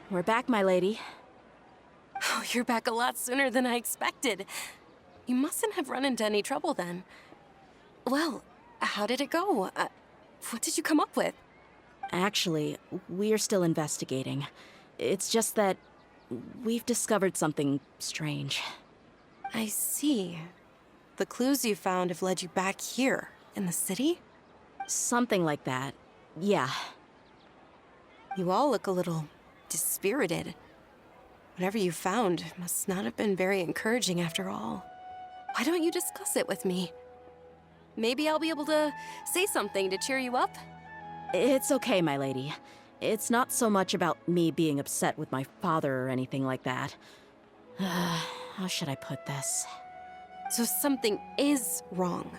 We're back, my lady. Oh, you're back a lot sooner than I expected. You mustn't have run into any trouble then. Well, how did it go? What did you come up with? Actually, we're still investigating. It's just that we've discovered something strange. I see. The clues you found have led you back here, in the city? Something like that. Yeah. You all look a little dispirited. Whatever you found must not have been very encouraging after all. Why don't you discuss it with me? Maybe I'll be able to say something to cheer you up? It's okay, my lady. It's not so much about me being upset with my father or anything like that. How should I put this? So something is wrong.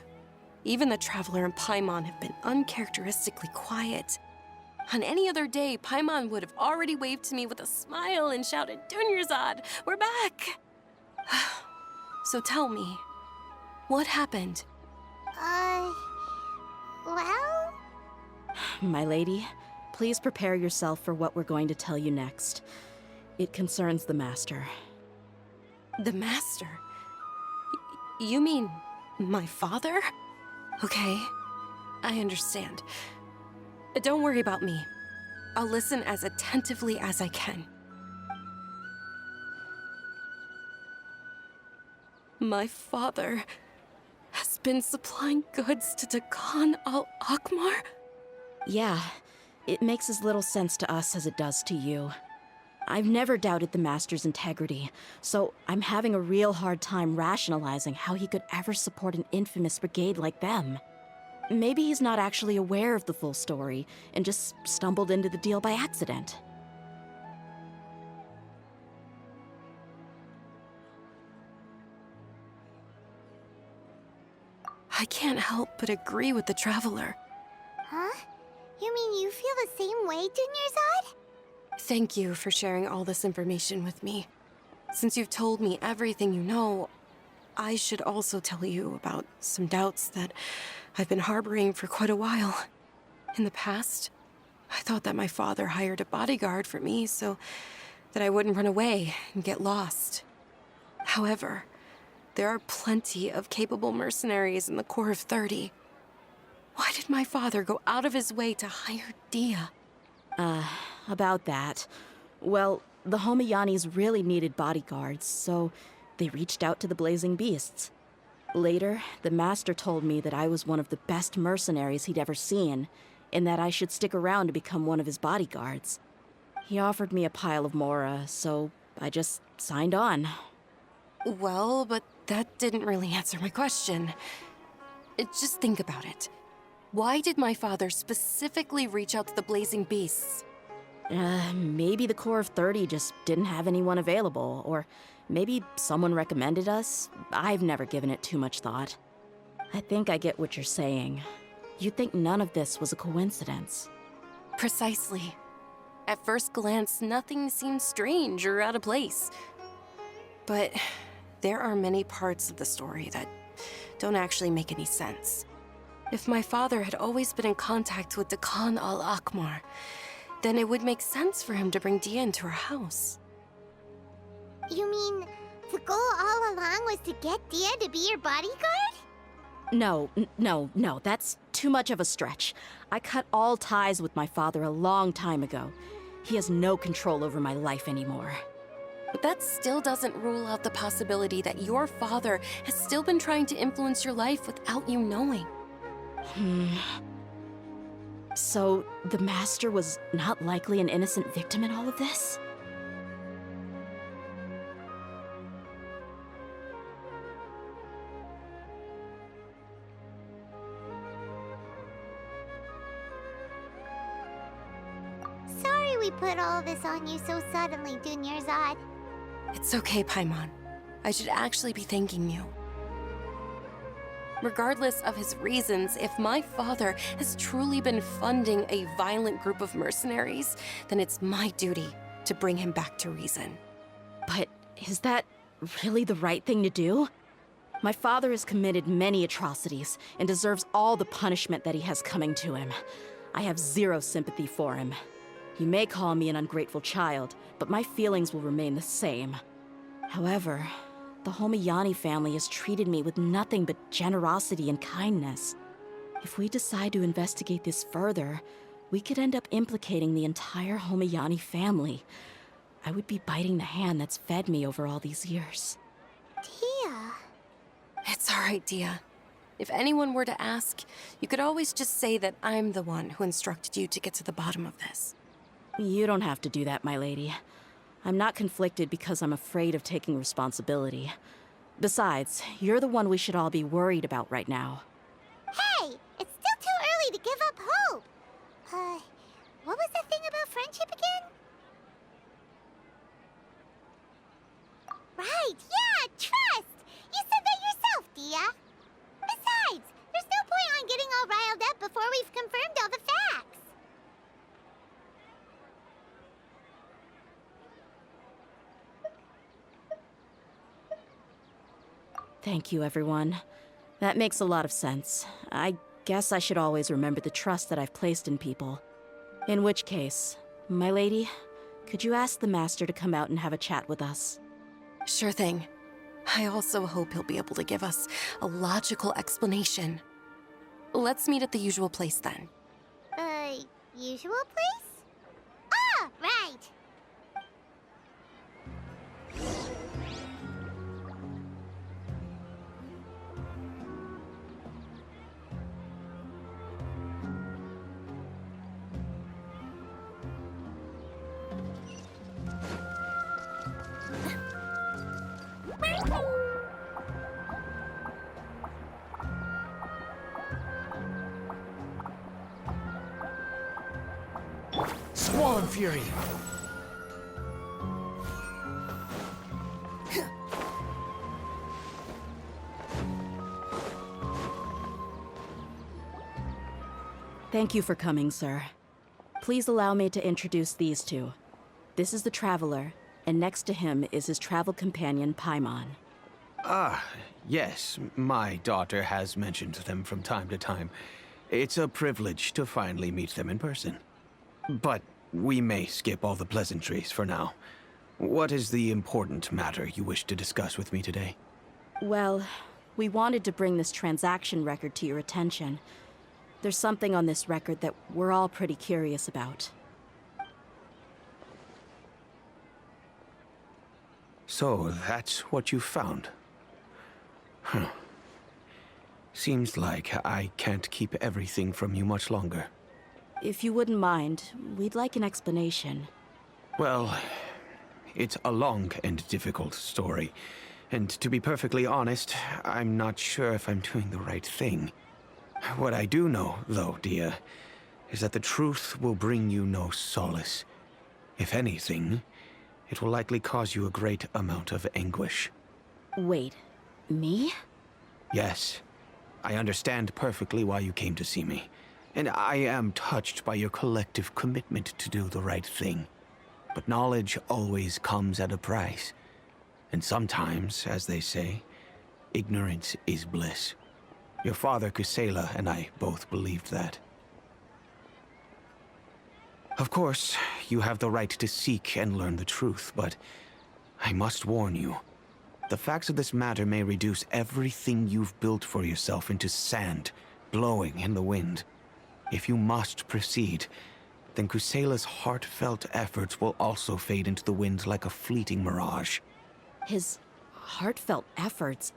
Even the Traveler and Paimon have been uncharacteristically quiet. On any other day, Paimon would have already waved to me with a smile and shouted, "Dunyarzad, we're back!" So tell me, what happened? Well? My lady, please prepare yourself for what we're going to tell you next. It concerns the Master. The Master? You mean my father? Okay, I understand. Don't worry about me. I'll listen as attentively as I can. My father has been supplying goods to Dakan al-Akmar? Yeah, it makes as little sense to us as it does to you. I've never doubted the Master's integrity, so I'm having a real hard time rationalizing how he could ever support an infamous brigade like them. Maybe he's not actually aware of the full story and just stumbled into the deal by accident. I can't help but agree with the Traveler. Huh? You mean you feel the same way, Dunyarzad? Thank you for sharing all this information with me. Since you've told me everything you know, I should also tell you about some doubts that I've been harboring for quite a while. In the past, I thought that my father hired a bodyguard for me so that I wouldn't run away and get lost. However, there are plenty of capable mercenaries in the Corps of 30. Why did my father go out of his way to hire Deyha? About that. Well, the Homayanis really needed bodyguards, so they reached out to the Blazing Beasts. Later, the Master told me that I was one of the best mercenaries he'd ever seen, and that I should stick around to become one of his bodyguards. He offered me a pile of mora, so I just signed on. Well, but that didn't really answer my question. Just think about it. Why did my father specifically reach out to the Blazing Beasts? Maybe the Corps of 30 just didn't have anyone available, or maybe someone recommended us. I've never given it too much thought. I think I get what you're saying. You think none of this was a coincidence. Precisely. At first glance, nothing seems strange or out of place. But there are many parts of the story that don't actually make any sense. If my father had always been in contact with Dakan al-Akmar, then it would make sense for him to bring Deyha into our house. You mean the goal all along was to get Deyha to be your bodyguard? No, that's too much of a stretch. I cut all ties with my father a long time ago. He has no control over my life anymore. But that still doesn't rule out the possibility that your father has still been trying to influence your life without you knowing. So, the Master was not likely an innocent victim in all of this? Sorry we put all this on you so suddenly, Dunyarzad. It's okay, Paimon. I should actually be thanking you. Regardless of his reasons, if my father has truly been funding a violent group of mercenaries, then it's my duty to bring him back to reason. But is that really the right thing to do? My father has committed many atrocities and deserves all the punishment that he has coming to him. I have zero sympathy for him. You may call me an ungrateful child, but my feelings will remain the same. However, the Homiyani family has treated me with nothing but generosity and kindness. If we decide to investigate this further, we could end up implicating the entire Homiyani family. I would be biting the hand that's fed me over all these years. Tia. It's all right, Deyha. If anyone were to ask, you could always just say that I'm the one who instructed you to get to the bottom of this. You don't have to do that, my lady. I'm not conflicted because I'm afraid of taking responsibility. Besides, you're the one we should all be worried about right now. Hey, it's still too early to give up hope. What was the thing about friendship again? Right, yeah, trust! You said that yourself, Deyha. Besides, there's no point on getting all riled up before we've confirmed all the facts. Thank you, everyone. That makes a lot of sense. I guess I should always remember the trust that I've placed in people. In which case, my lady, could you ask the Master to come out and have a chat with us? Sure thing. I also hope he'll be able to give us a logical explanation. Let's meet at the usual place then. Usual place? Ah, right. Squall Fury! Thank you for coming, sir. Please allow me to introduce these two. This is the Traveler, and next to him is his travel companion, Paimon. Ah, yes. My daughter has mentioned them from time to time. It's a privilege to finally meet them in person. But we may skip all the pleasantries for now. What is the important matter you wish to discuss with me today? Well, we wanted to bring this transaction record to your attention. There's something on this record that we're all pretty curious about. So, that's what you found. Huh. Seems like I can't keep everything from you much longer. If you wouldn't mind, we'd like an explanation. Well, it's a long and difficult story. And to be perfectly honest, I'm not sure if I'm doing the right thing. What I do know, though, Deyha, is that the truth will bring you no solace. If anything, it will likely cause you a great amount of anguish. Wait, me? Yes, I understand perfectly why you came to see me. And I am touched by your collective commitment to do the right thing. But knowledge always comes at a price. And sometimes, as they say, ignorance is bliss. Your father, Kusela, and I both believed that. Of course, you have the right to seek and learn the truth, but I must warn you. The facts of this matter may reduce everything you've built for yourself into sand, blowing in the wind. If you must proceed, then Kusela's heartfelt efforts will also fade into the wind like a fleeting mirage. His heartfelt efforts?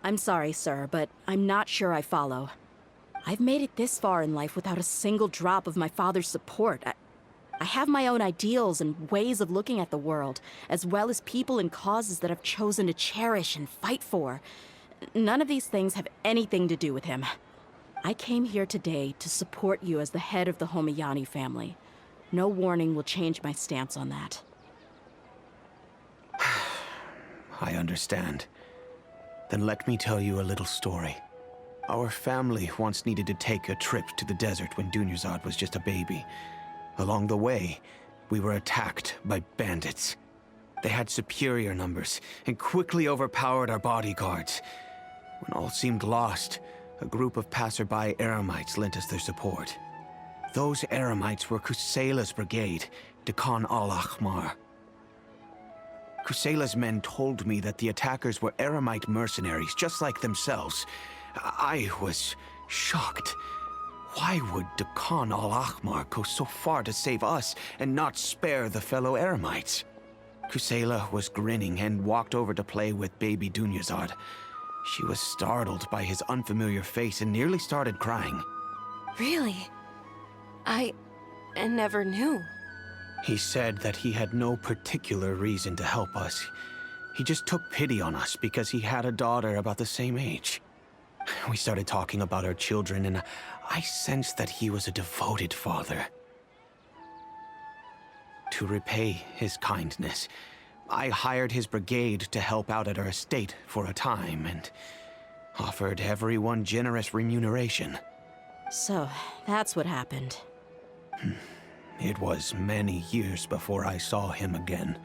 I'm sorry, sir, but I'm not sure I follow. I've made it this far in life without a single drop of my father's support. I have my own ideals and ways of looking at the world, as well as people and causes that I've chosen to cherish and fight for. None of these things have anything to do with him. I came here today to support you as the head of the Homayani family. No warning will change my stance on that. I understand. Then let me tell you a little story. Our family once needed to take a trip to the desert when Dunyarzad was just a baby. Along the way, we were attacked by bandits. They had superior numbers and quickly overpowered our bodyguards. When all seemed lost, a group of passerby Eremites lent us their support. Those Eremites were Kusela's brigade, Dekhan al-Ahmar. Kusela's men told me that the attackers were Eremite mercenaries, just like themselves. I was shocked. Why would Dekhan al-Ahmar go so far to save us and not spare the fellow Eremites? Kusela was grinning and walked over to play with baby Dunyarzad. She was startled by his unfamiliar face and nearly started crying. Really? I never knew. He said that he had no particular reason to help us. He just took pity on us because he had a daughter about the same age. We started talking about our children, and I sensed that he was a devoted father. To repay his kindness, I hired his brigade to help out at our estate for a time and offered everyone generous remuneration. So, that's what happened. It was many years before I saw him again.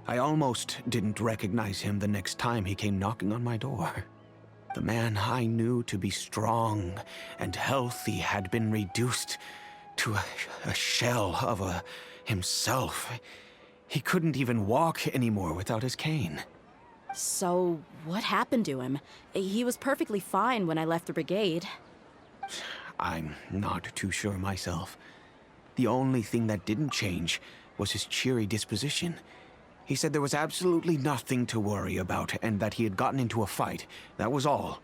I almost didn't recognize him the next time he came knocking on my door. The man I knew to be strong and healthy had been reduced to a shell of himself. He couldn't even walk anymore without his cane. So, what happened to him? He was perfectly fine when I left the brigade. I'm not too sure myself. The only thing that didn't change was his cheery disposition. He said there was absolutely nothing to worry about and that he had gotten into a fight. That was all.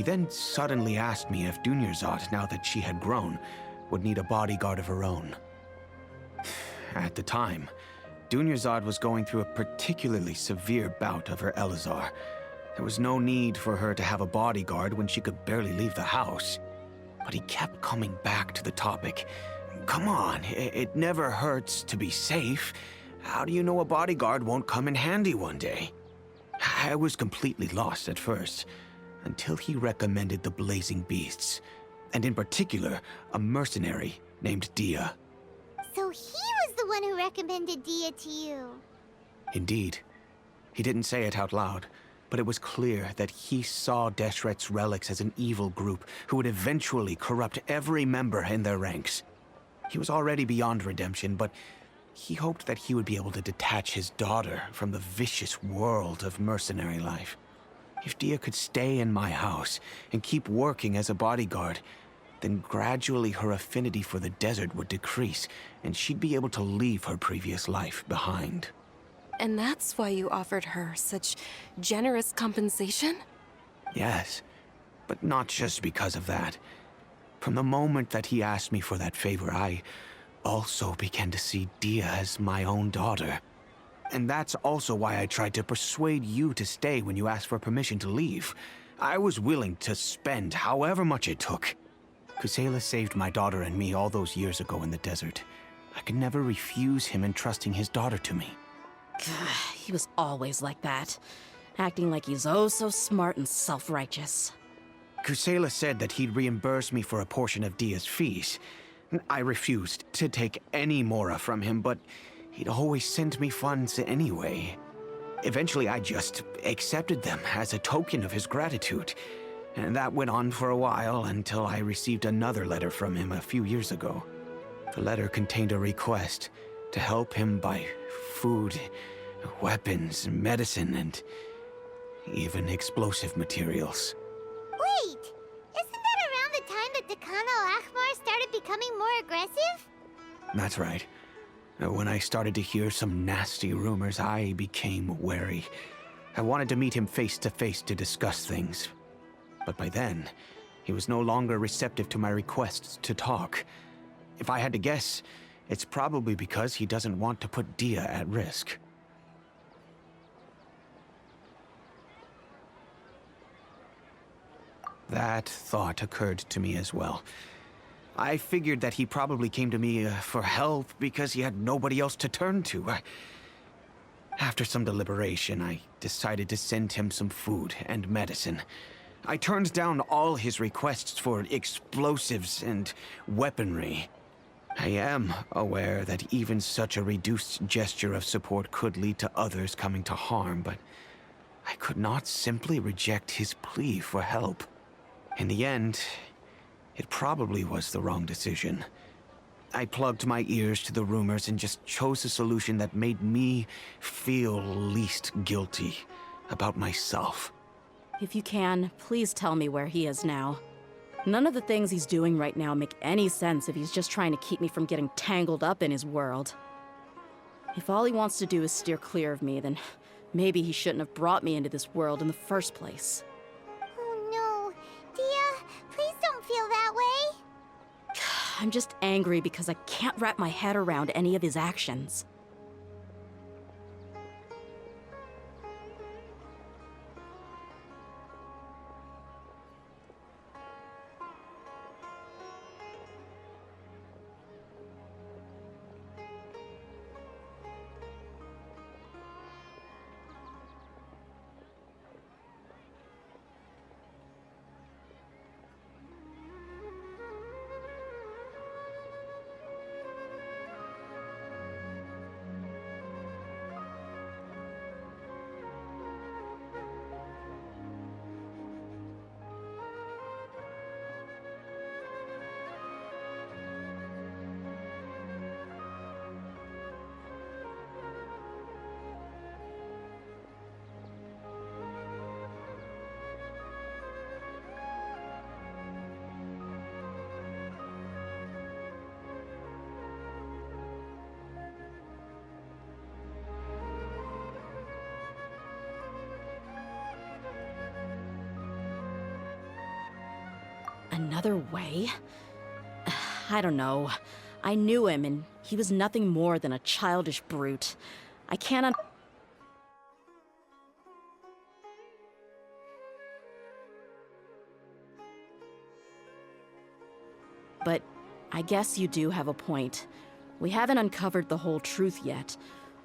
He then suddenly asked me if Dunyarzad, now that she had grown, would need a bodyguard of her own. At the time, Dunyarzad was going through a particularly severe bout of her Elazar. There was no need for her to have a bodyguard when she could barely leave the house. But he kept coming back to the topic. Come on, it never hurts to be safe. How do you know a bodyguard won't come in handy one day? I was completely lost at first, until he recommended the Blazing Beasts, and in particular, a mercenary named Deyha. So he was the one who recommended Deyha to you. Indeed. He didn't say it out loud, but it was clear that he saw Deshret's relics as an evil group who would eventually corrupt every member in their ranks. He was already beyond redemption, but he hoped that he would be able to detach his daughter from the vicious world of mercenary life. If Deyha could stay in my house and keep working as a bodyguard, then gradually her affinity for the desert would decrease, and she'd be able to leave her previous life behind. And that's why you offered her such generous compensation? Yes, but not just because of that. From the moment that he asked me for that favor, I also began to see Deyha as my own daughter. And that's also why I tried to persuade you to stay when you asked for permission to leave. I was willing to spend however much it took. Kusela saved my daughter and me all those years ago in the desert. I could never refuse him entrusting his daughter to me. He was always like that, acting like he's oh so smart and self-righteous. Kusela said that he'd reimburse me for a portion of Dia's fees. I refused to take any mora from him, but he'd always sent me funds anyway. Eventually, I just accepted them as a token of his gratitude. And that went on for a while until I received another letter from him a few years ago. The letter contained a request to help him buy food, weapons, medicine, and even explosive materials. Wait! Isn't that around the time that Dekana al-Ahmar started becoming more aggressive? That's right. When I started to hear some nasty rumors, I became wary. I wanted to meet him face to face to discuss things. But by then, he was no longer receptive to my requests to talk. If I had to guess, it's probably because he doesn't want to put Deyha at risk. That thought occurred to me as well. I figured that he probably came to me for help because he had nobody else to turn to. After some deliberation, I decided to send him some food and medicine. I turned down all his requests for explosives and weaponry. I am aware that even such a reduced gesture of support could lead to others coming to harm, but I could not simply reject his plea for help. In the end, it probably was the wrong decision. I plugged my ears to the rumors and just chose a solution that made me feel least guilty about myself. If you can, please tell me where he is now. None of the things he's doing right now make any sense if he's just trying to keep me from getting tangled up in his world. If all he wants to do is steer clear of me, then maybe he shouldn't have brought me into this world in the first place. Oh no. Deyha, please don't feel that way. I'm just angry because I can't wrap my head around any of his actions. Another way? I don't know. I knew him, and he was nothing more than a childish brute. I can't But I guess you do have a point. We haven't uncovered the whole truth yet.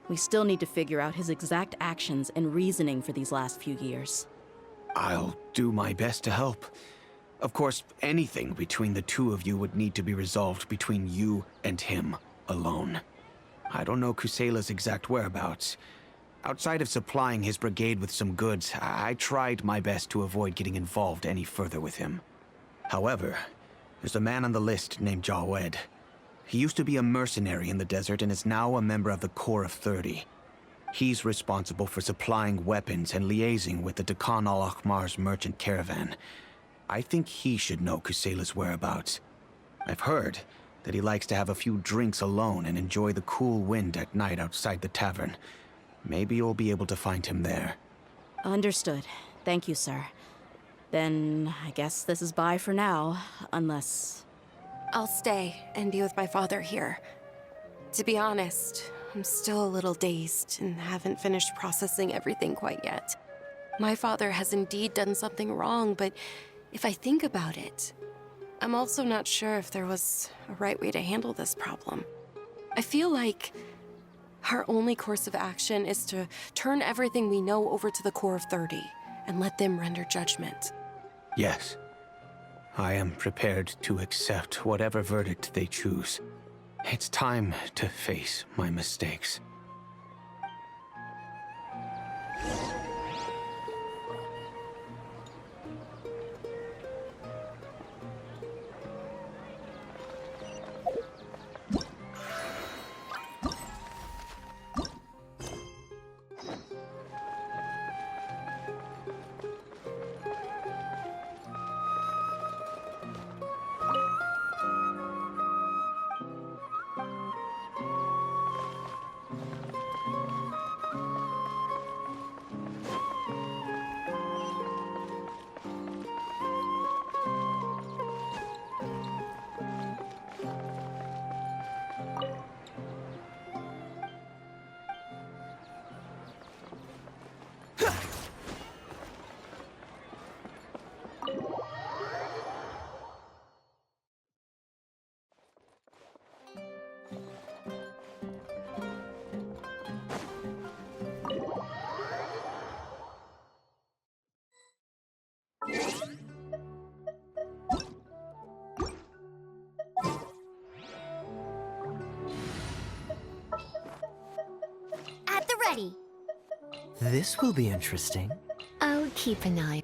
We still need to figure out his exact actions and reasoning for these last few years. I'll do my best to help. Of course, anything between the two of you would need to be resolved between you and him alone. I don't know Kusela's exact whereabouts. Outside of supplying his brigade with some goods, I tried my best to avoid getting involved any further with him. However, there's a man on the list named Jawed. He used to be a mercenary in the desert and is now a member of the Corps of 30. He's responsible for supplying weapons and liaising with the Dekhan al-Akhmar's merchant caravan. I think he should know Kusela's whereabouts. I've heard that he likes to have a few drinks alone and enjoy the cool wind at night outside the tavern. Maybe you'll be able to find him there. Understood. Thank you, sir. Then I guess this is bye for now, unless... I'll stay and be with my father here. To be honest, I'm still a little dazed and haven't finished processing everything quite yet. My father has indeed done something wrong, but if I think about it, I'm also not sure if there was a right way to handle this problem. I feel like our only course of action is to turn everything we know over to the Corps of 30 and let them render judgment. Yes. I am prepared to accept whatever verdict they choose. It's time to face my mistakes. At the ready. This will be interesting. I'll keep an eye.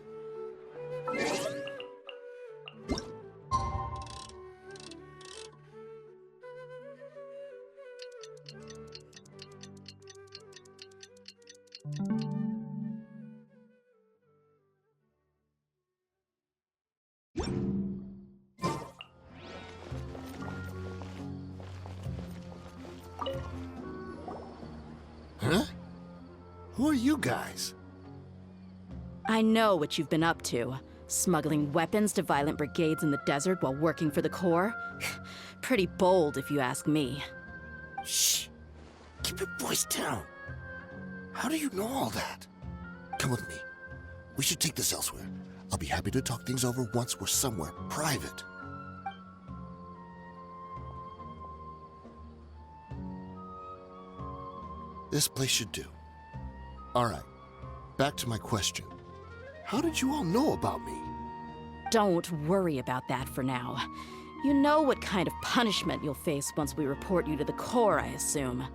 Huh? Who are you guys? I know what you've been up to. Smuggling weapons to violent brigades in the desert while working for the Corps? Pretty bold, if you ask me. Shh. Keep your voice down. How do you know all that? Come with me. We should take this elsewhere. I'll be happy to talk things over once we're somewhere private. This place should do. All right. Back to my question. How did you all know about me? Don't worry about that for now. You know what kind of punishment you'll face once we report you to the Corps, I assume.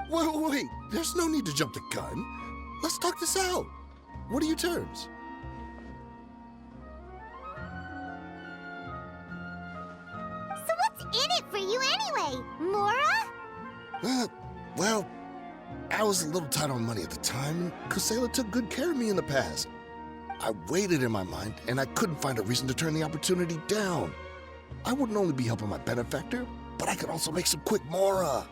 Wait. There's no need to jump the gun. Let's talk this out. What are your terms? So what's in it for you anyway, Mora? Well, I was a little tight on money at the time, and Kusela took good care of me in the past. I weighed it in my mind, and I couldn't find a reason to turn the opportunity down. I wouldn't only be helping my benefactor, but I could also make some quick Mora.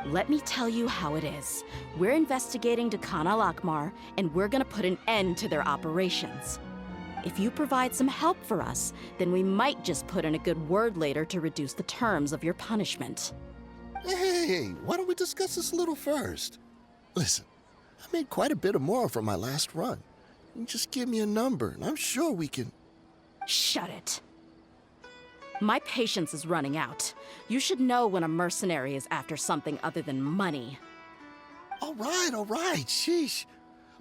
Let me tell you how it is. We're investigating Dekhan al-Akhmar, and we're gonna put an end to their operations. If you provide some help for us, then we might just put in a good word later to reduce the terms of your punishment. Hey, why don't we discuss this a little first? Listen, I made quite a bit of more from my last run. You just give me a number, and I'm sure we can... Shut it. My patience is running out. You should know when a mercenary is after something other than money. All right, sheesh.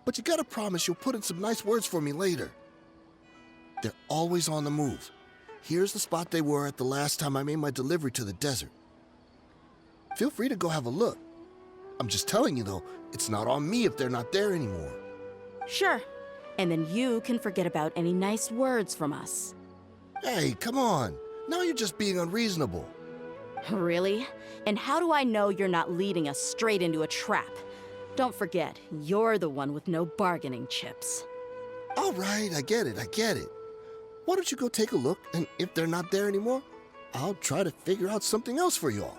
But you gotta promise you'll put in some nice words for me later. They're always on the move. Here's the spot they were at the last time I made my delivery to the desert. Feel free to go have a look. I'm just telling you, though, it's not on me if they're not there anymore. Sure. And then you can forget about any nice words from us. Hey, come on. Now you're just being unreasonable. Really? And how do I know you're not leading us straight into a trap? Don't forget, you're the one with no bargaining chips. All right, I get it. Why don't you go take a look, and if they're not there anymore, I'll try to figure out something else for you all.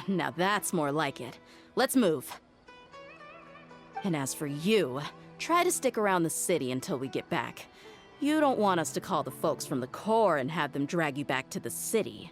Now that's more like it. Let's move. And as for you, try to stick around the city until we get back. You don't want us to call the folks from the Corps and have them drag you back to the city.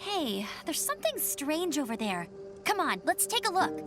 Hey, there's something strange over there. Come on, let's take a look.